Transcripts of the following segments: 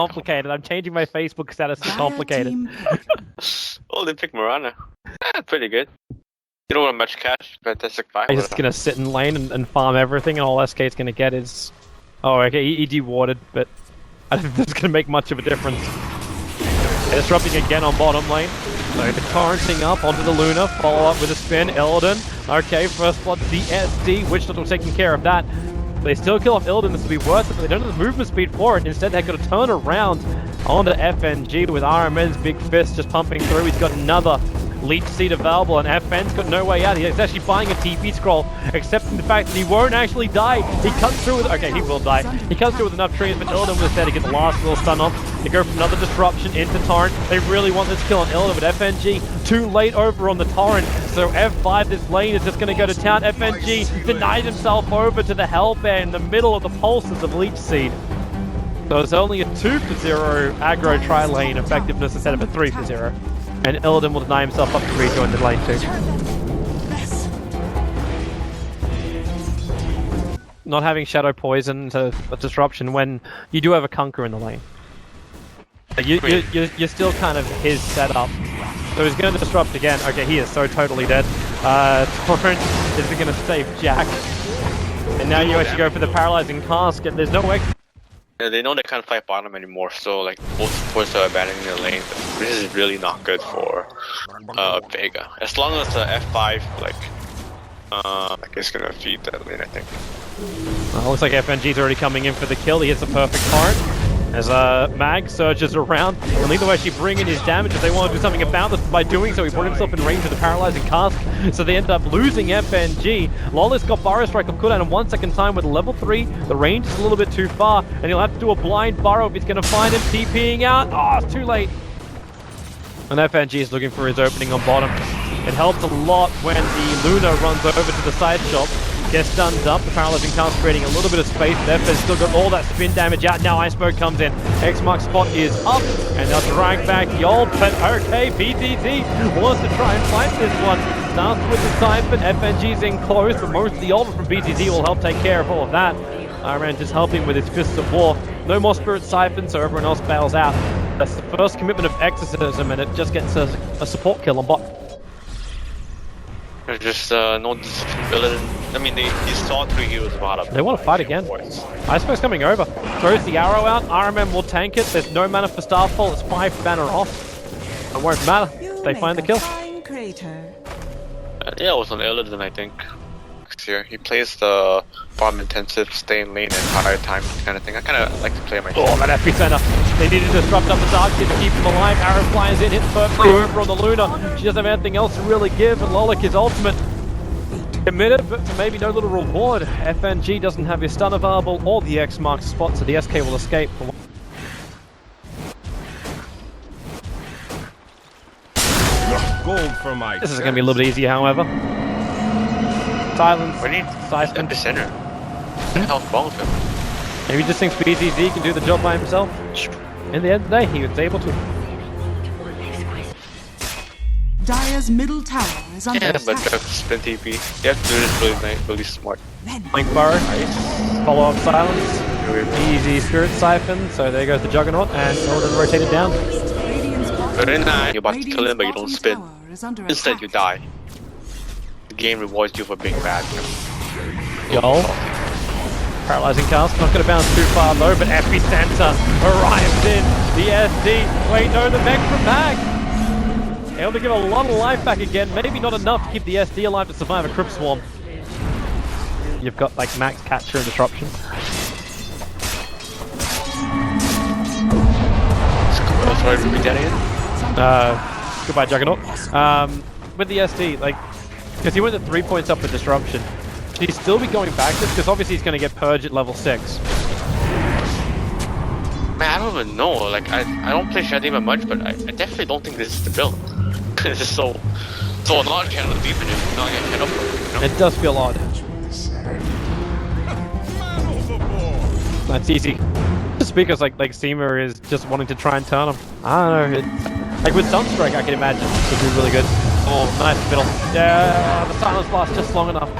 complicated. I'm changing my Facebook status to complicated. Oh, they picked Mirana. Pretty good. You don't want much cash, fantastic fight. He's just gonna sit in lane and farm everything, and all SK's gonna get is... Oh, okay, he de-warded, but I don't think that's gonna make much of a difference. They're disrupting again on bottom lane. So the torrenting up onto the Luna, follow up with a spin, Illidan. Okay, first blood, the SD, Witchdot was taking care of that. They still kill off Illidan, this will be worth it, but they don't have the movement speed for it. Instead, they've got to turn around onto FNG with RMN's big fist just pumping through. He's got another Leech Seed available, and FN's got no way out. He's actually buying a TP scroll, accepting the fact that he won't actually die. He cuts through with... Okay, he will die. He cuts through with enough trees, but Illidan was there to get the last little stun off. They go for another disruption into Torrent. They really want this kill on Illidan, but FNG too late over on the Torrent. So F5, this lane is just going to go to town. FNG denies himself over to the Hellbear in the middle of the pulses of Leech Seed. So it's only a 2-0 aggro tri-lane effectiveness instead of a 3-0. And Illidan will deny himself up to rejoin the lane too. Not having Shadow Poison to a disruption when you do have a Kunkka in the lane. You're still kind of his setup. So he's going to disrupt again. Okay, he is so totally dead. Torrent isn't going to save Jack. And now you actually go for the Paralyzing Casket. There's no way. Yeah, they know they can't fight bottom anymore, so like both supports are abandoning the lane. This is really not good for Vega. As long as the F5 like is gonna feed that lane, I think. Looks like FNG's already coming in for the kill. He hits a perfect torrent as Mag surges around, and either way she bring in his damage if they want to do something about this. By doing so, he brought himself in range of the Paralyzing Cask, so they end up losing FNG. Lawless got Burrow Strike of cooldown in 1 second time with level 3. The range is a little bit too far, and he'll have to do a blind burrow if he's going to find him TPing out. Oh, it's too late. And FNG is looking for his opening on bottom. It helps a lot when the Luna runs over to the side shop. Gets stunned up, the Paralyzing Cask creating a little bit of space there. They've still got all that spin damage out. Now Ice Smoke comes in. X mark spot is up, and they'll drag back the old, but okay, BTT wants to try and fight this one. Starts with the Siphon, FNG's in close, but most of the ult from BTT will help take care of all of that. Iran just helping with his Fists of War. No more Spirit Siphon, so everyone else bails out. That's the first commitment of Exorcism, and it just gets a support kill on bot. There's just no discipline. I mean, they saw 3 heroes bottom. They want to fight again. Ice Smoke's coming over. Throws the arrow out. RMM will tank it. There's no mana for Starfall. It's 5 mana off. It won't matter. They find the kill. Yeah, it was on Illidan, I think. Here. He plays the farm intensive, stay in lane entire time kind of thing. I kind of like to play my. Oh, that epicenter. They need to disrupt up the Dark Seed to keep him alive. Arrow flies in, hits perfectly over on the Luna. She doesn't have anything else to really give, and Lolik is ultimate. Committed, but for maybe no little reward. FNG doesn't have his stun available or the X marks spot, so the SK will escape. Gold for my this is going to be a little bit easier, however. Silence. We need Siphon. Epicenter. What the hell's wrong with him? Maybe he just thinks BZZ can do the job by himself. In the end of the day, he was able to. Dire's middle tower is under Yeah, but attack. spin TP. You have to do this really nice, really smart. Link Burrow. Follow up Silence. Easy Spirit Siphon. So there goes the Juggernaut, and Illidan rotated down. Very nice. You're about to kill him, but you don't spin. Instead, you die. The game rewards you for being bad. Yo. Paralyzing Cask, not going to bounce too far though, but Epicenter arrives in. The SD. Wait, no, the mech from back. Able to give a lot of life back again. Maybe not enough to keep the SD alive to survive a Crypt Swarm. You've got like max capture and disruption. Sorry, repeat that again. Goodbye, Juggernaut. With the SD, like, because he went to 3 points up with disruption. Should he still be going backwards? Because obviously he's going to get purged at level 6. Man, I don't even know. Like, I don't play Shadima much, but I definitely don't think this is the build. This is so not kind of deep in it. Not getting hit up. You know? It does feel odd. That's easy. Just because like Seer is just wanting to try and turn him. I don't know. It's, like with Sunstrike, I can imagine this would be really good. Oh, nice middle. Yeah, the silence blast just long enough.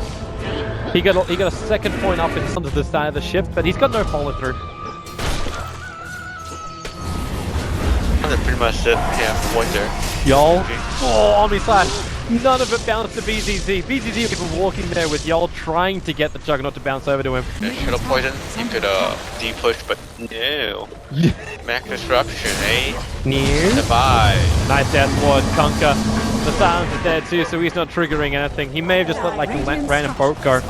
He got a second point up in front of the side of the ship, but he's got no follow through. That's pretty much it. Yeah, what there. Yol. Oh, Omni Slash. None of it bounced to BZZ. BZZ was walking there with Yol trying to get the Juggernaut to bounce over to him. Yeah, Shadow Poison, you could D-push, but no. Max Disruption, eh? Near. Goodbye. Nice death ward, Kunkka. The silence is dead too, so he's not triggering anything. He may have just let like a random boat go.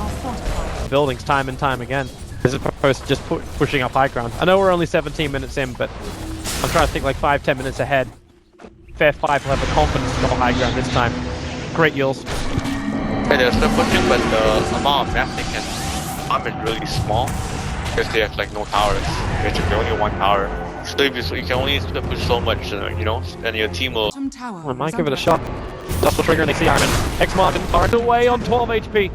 Buildings time and time again. As opposed to just pushing up high ground. I know we're only 17 minutes in, but I'm trying to think like 5-10 minutes ahead. Fair 5 will have the confidence to go high ground this time. Great Yules. Yeah, they're still pushing, but the amount of map they can farm is really small. Because they have like no towers. Basically only one tower. So you can only push so much, you know, and your team will... I might give it a shot. That's the trigger and they see Iron. X-Martin fired away on 12 HP.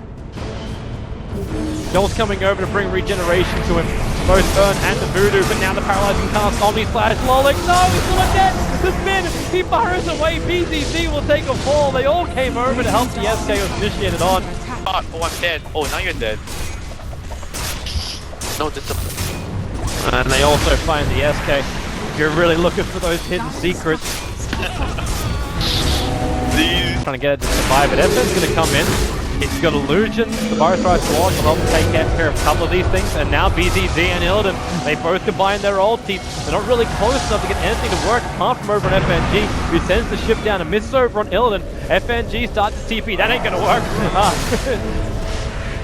Joel's coming over to bring regeneration to him. Both Burn and the Voodoo, but now the paralyzing cast. Omni Slash, Lolik, no, he's still dead! The spin, he fires away, BZZ will take a fall. They all came over to help the SK was initiated on. Oh, I'm dead. Oh, now you're dead. No discipline. And they also find the SK. If you're really looking for those hidden secrets. Trying to get it to survive, but Evan's going to come in. It's got Illusion, the Virus Rise Squad will help take care of a couple of these things, and now BZZ and Illidan, they both combine their ultis. They're not really close enough to get anything to work apart from over on FNG, who sends the ship down and misses over on Illidan. FNG starts to TP, that ain't gonna work.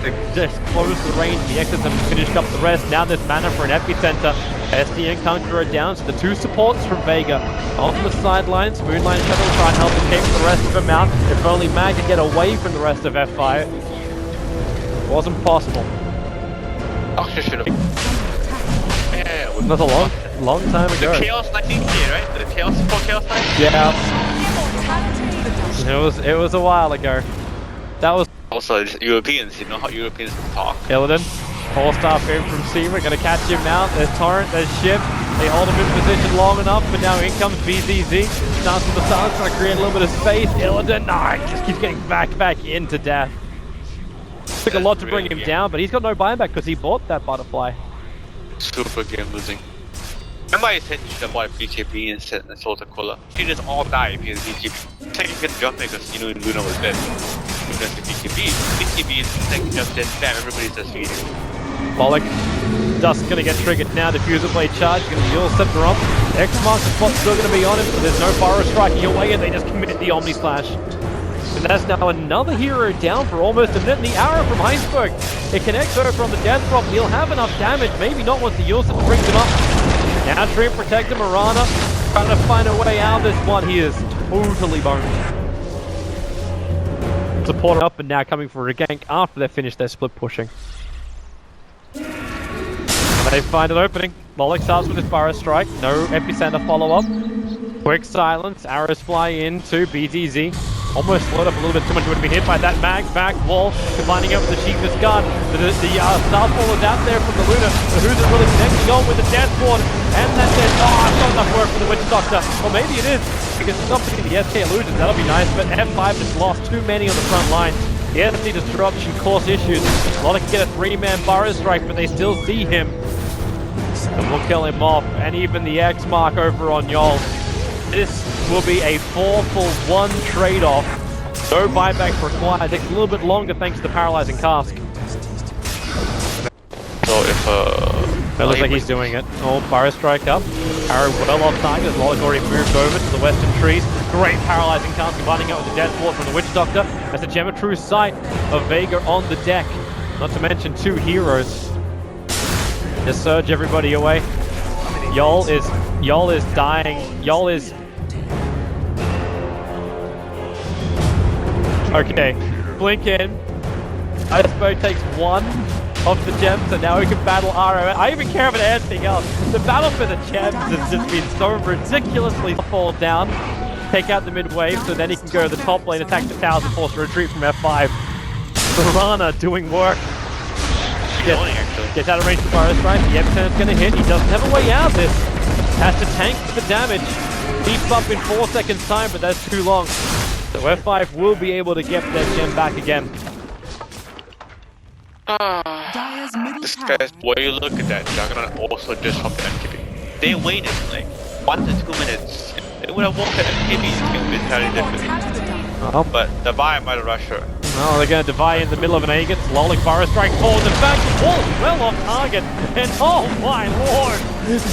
They just close the range, the X's have finished up the rest. Now there's mana for an epicenter. SD and Kunkka are down, so the two supports from Vega. On the sidelines, Moonlight Shuttle will try and help escape the rest of them out. If only Mag could get away from the rest of F5. It wasn't possible. Doctor should have... Yeah, that's a long time ago. The Chaos Knight here, right? The Chaos Knight? Yeah. It was a while ago. That was... Also, it's Europeans, you know how Europeans talk. Illidan, 4-star frame from Seer, we're gonna catch him out. There's Torrent, there's Ship. They hold him in position long enough, but now in comes BZZ. Starts with the silence, trying to create a little bit of space. Illidan, he just keeps getting back into death. Took a lot to bring him down, but he's got no buyback because he bought that butterfly. Super game losing. Remember I said you should have bought BKB instead and sold the Cola? You just all die because BKB. Second get jump because you know Luna was dead. Because the BKB is second jump dead, bam, everybody's just feeding. Lolik, Dusk's gonna get triggered now, Diffuser Blade charge, gonna heal Scepter up. X-Mark, the spot's still gonna be on him, but there's no Pyro striking away and they just committed the Omni Slash. And that's now another hero down for almost a minute. And the arrow from Heinsberg, it connects over on the death drop. He'll have enough damage, maybe not once the Yulsa brings him up. Now Treant protecting Mirana, trying to find a way out of this one. He is totally boned. Support up and now coming for a gank after they finish their split pushing. And they find an opening. Lolik starts with his Burrow Strike, no epicenter follow-up. Quick silence, arrows fly into BZZ. Almost slowed up a little bit too much, would have been hit by that Mag back wall, combining up with the cheapest gun. The Starfall is out there from the Luna, but who's it really connecting on with the Death Ward? And that says, it's not enough work for the Witch Doctor. Well, maybe it is, because it's not picking the SK Illusions, that'll be nice, but F5 has lost too many on the front line. The SD disruption caused issues. A lot of get a 3-man Burrow Strike, but they still see him. And we'll kill him off, and even the X mark over on Yol. This will be a 4-for-1 trade-off. No buyback required. It takes a little bit longer thanks to the paralyzing cask. So if It looks like he's doing it. Oh, Burrow Strike up. Arrow well off target. Lolik already moved over to the western trees. Great paralyzing cask combining up with the Death Ward from the Witch Doctor. That's a Geometry sight of Vega on the deck. Not to mention 2 heroes. Just surge everybody away. Yol is dying. Yol is... Okay, blink in. Iceberg takes 1 of the gems, and now we can battle RO. I even care about anything else. The battle for the gems has just been so ridiculously fall down. Take out the mid wave, so then he can go to the top lane, attack the towers, and force a retreat from F5. Mirana doing work. Gets out of range for Burrow Strike. The Epicenter's gonna hit. He doesn't have a way out of this. Has to tank the damage. Beef up in 4 seconds time, but that's too long. So F5 will be able to get that gem back again. Dire's middle this tower. guy's, when you look at that, Juggernaut also disrupted MTB. They waited, like, 1 to 2 minutes. It would have worked at maybe entirely different. But the buy might have rushed her. Well, they're going to divide in the middle of an Aegis. Lolik Fire Strike forward. In fact, the ball is well off target. And oh my lord!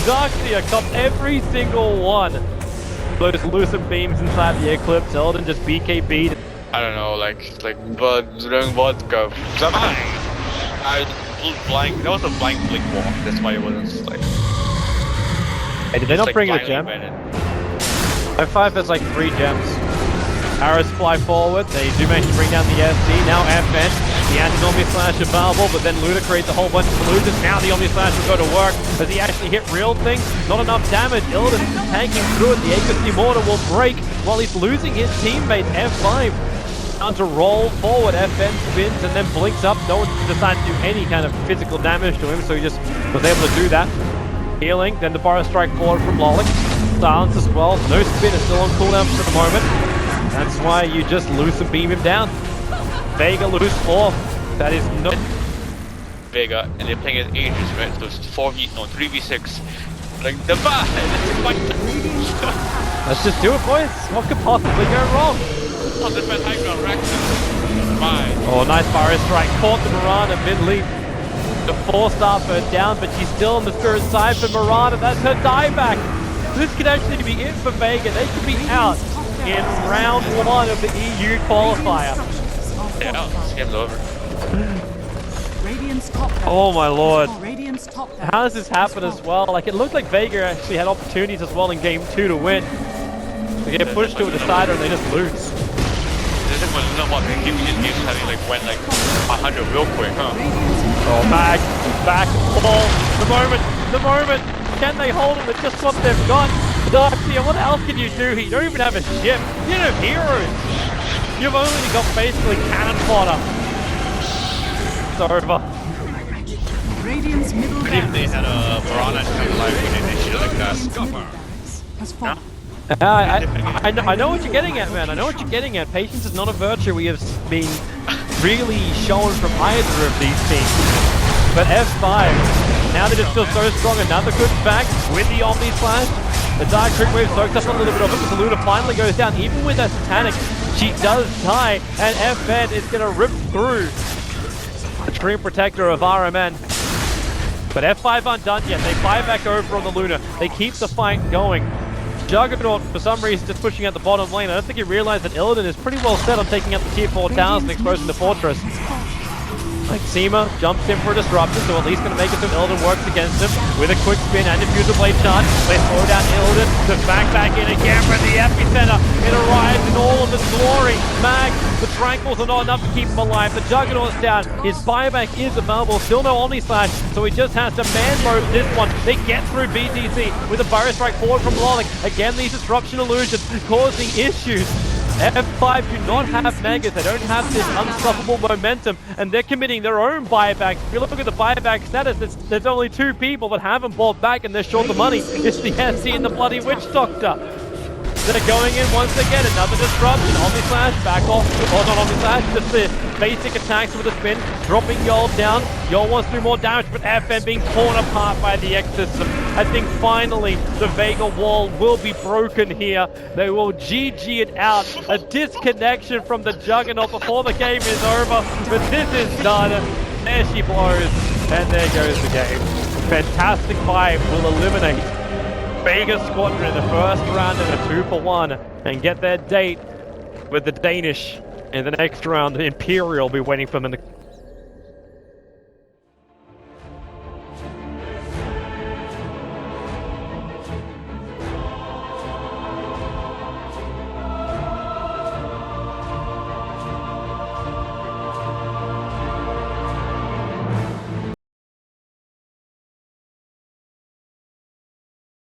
Darkseer copped every single one. Those lucid beams inside the Eclipse. Eldon just BKB'd. I don't know, but during vodka. I was blind. That was a blind blink walk. That's why it wasn't like. Hey, did they not bring in a gem? F5 has like 3 gems. Arrows fly forward, they do manage to bring down the SD, now FN, the anti-Omni Slash available, but then Luda creates a whole bunch of illusions. Now the Omni Slash will go to work. Does he actually hit real things? Not enough damage. Illidan tanking through it, the Aegis Demortar will break while he's losing his teammate F5. Down to roll forward, FN spins and then blinks up. No one decided to do any kind of physical damage to him, so he just was able to do that. Healing, then the Fire Strike forward from Lolik. Silence as well, no spin is still on cooldown for the moment. That's why you just loose and beam him down. Vega lose 4. That is not Vega, and they're playing as Aegis, right? So it's 3v6. Like the Let's just do it, boys. What could possibly go wrong? On the high ground, Oh, nice Fire Strike. Caught the Mirana mid-leap. The 4-star her down, but she's still on the spirit side for Mirana. That's her dieback. This could actually be it for Vega. They could be out in round 1 of the EU qualifier. Yeah, this game's over. Oh my lord. How does this happen as well? Like, it looked like Vega actually had opportunities as well in game 2 to win. They get pushed to a decider and they just lose. This is what they keep these games having went 100 real quick, huh? Oh, back, ball, the moment. Can they hold it with just what they've got? Darkseer, what else can you do here? You don't even have a ship. You don't have heroes. You've only got basically cannon fodder. It's over. Radiant's middle What if they had a Mirana come live with an issue like that? I know what you're getting at, man. I know what you're getting at. Patience is not a virtue we have been really shown from either of these teams. But F5, now they just feel so strong. Another good fact with the Omni Slash. The Dark Trick Wave soaks up a little bit of it, but the Luda finally goes down. Even with that Satanic, she does die, and FN is going to rip through the Treant Protector of RMN. But F5 aren't done yet. They buy back over on the Luna. They keep the fight going. Juggernaut, for some reason, just pushing out the bottom lane. I don't think he realized that Illidan is pretty well set on taking out the tier 4 towers and exposing the fortress. Like Seema jumps in for a disruption, so at least going to make it so Illidan works against him with a quick spin and diffuser blade charge. They slow down Illidan to back in again for the epicenter. It arrives in all of its glory. Mag, the Tranquils are not enough to keep him alive. The Juggernaut's down. His buyback is available. Still no Omni Slash, so he just has to man mode this one. They get through BTC with a Fire Strike forward from Lolik. Again, these disruption illusions causing issues. F5 do not have Megas, they don't have this unstoppable momentum, and they're committing their own buybacks. If you look at the buyback status, there's only 2 people that haven't bought back and they're short the money. It's the SC and the bloody Witch Doctor. They're going in once again, another disruption. Omni Slash, back off, or not Omni Slash, just the basic attacks with a spin, dropping Yol down. Yol wants to do more damage, but FN being torn apart by the X system. I think finally the Vega wall will be broken here. They will GG it out. A disconnection from the Juggernaut before the game is over, but this is done. There she blows, and there goes the game. Fantastic Five will eliminate Vega Squadron in the first round in a 2-for-1 and get their date with the Danish in the next round. Imperial will be waiting for them in the